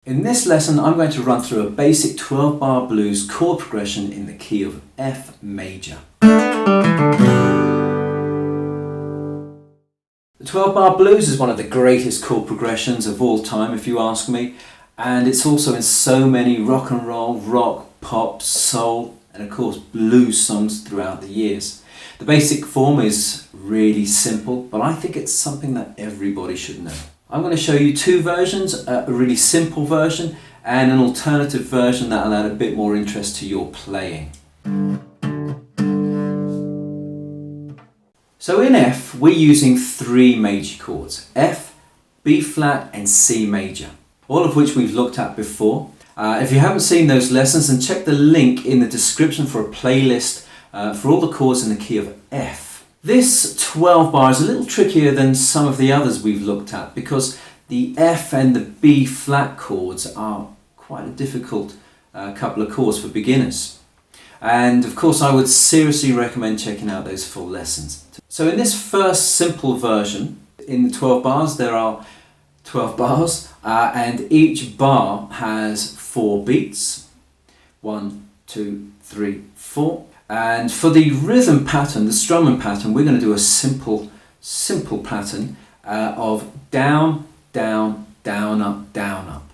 In this lesson, I'm going to run through a basic 12-bar blues chord progression in the key of F major. The 12-bar blues is one of the greatest chord progressions of all time, if you ask me, and it's also in so many rock and roll, rock, pop, soul, and of course blues songs throughout the years. The basic form is really simple, but I think it's something that everybody should know. I'm going to show you two versions, a really simple version and an alternative version that will add a bit more interest to your playing. So in F, we're using three major chords: F, B flat and C major, all of which we've looked at before. If you haven't seen those lessons, then check the link in the description for a playlist for all the chords in the key of F. This 12 bar is a little trickier than some of the others we've looked at because the F and the B flat chords are quite a difficult couple of chords for beginners. And of course I would seriously recommend checking out those full lessons. So in this first simple version, in the 12 bars there are 12 bars and each bar has 4 beats. 1, 2, 3, 4. And for the rhythm pattern, the strumming pattern, we're going to do a simple pattern of down, down, down, up.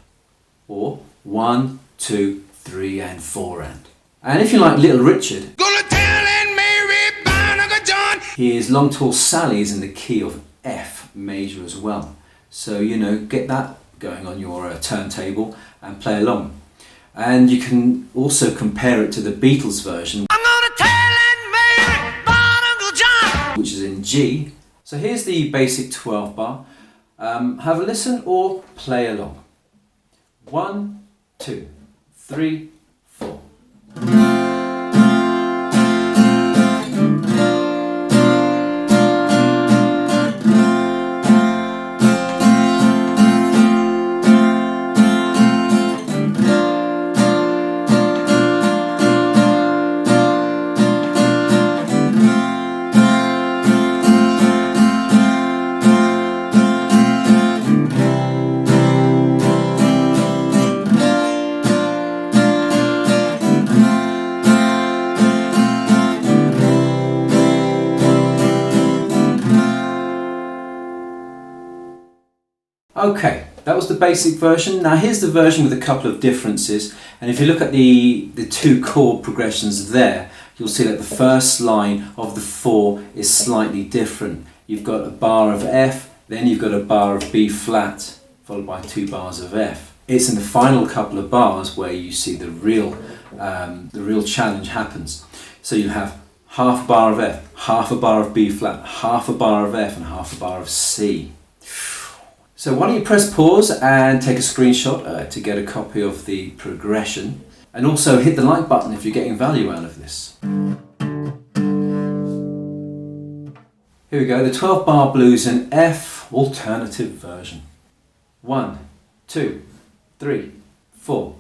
Or 1, 2, 3 and 4 and if you like Little Richard, Gonna tell Aunt Mary about Uncle John. Here's Long Tall Sally is in the key of F major as well. So, you know, get that going on your turntable and play along. And you can also compare it to the Beatles version, which is in G. So here's the basic 12 bar. Have a listen or play along. 1, 2, 3, 4. Okay, that was the basic version. Now here's the version with a couple of differences, and if you look at the two chord progressions there, you'll see that the first line of the 4 is slightly different. You've got a bar of F, then you've got a bar of B flat, followed by 2 bars of F. It's in the final couple of bars where you see the real challenge happens. So you have half a bar of F, half a bar of B flat, half a bar of F and half a bar of C. So why don't you press pause and take a screenshot to get a copy of the progression, and also hit the like button if you're getting value out of this. Here we go, the 12 bar blues in F alternative version. 1, 2, 3, 4.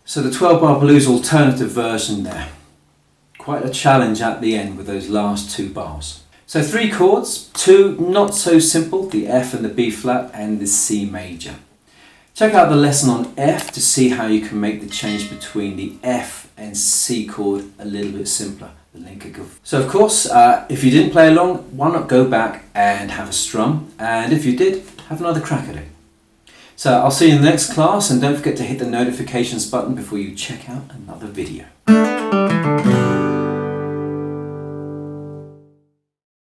So the 12 bar blues alternative version there. Quite a challenge at the end with those last 2 bars. So 3 chords, 2 not so simple, the F and the B flat and the C major. Check out the lesson on F to see how you can make the change between the F and C chord a little bit simpler. The link above. So of course, if you didn't play along, why not go back and have a strum, and if you did, have another crack at it. So I'll see you in the next class, and don't forget to hit the notifications button before you check out another video.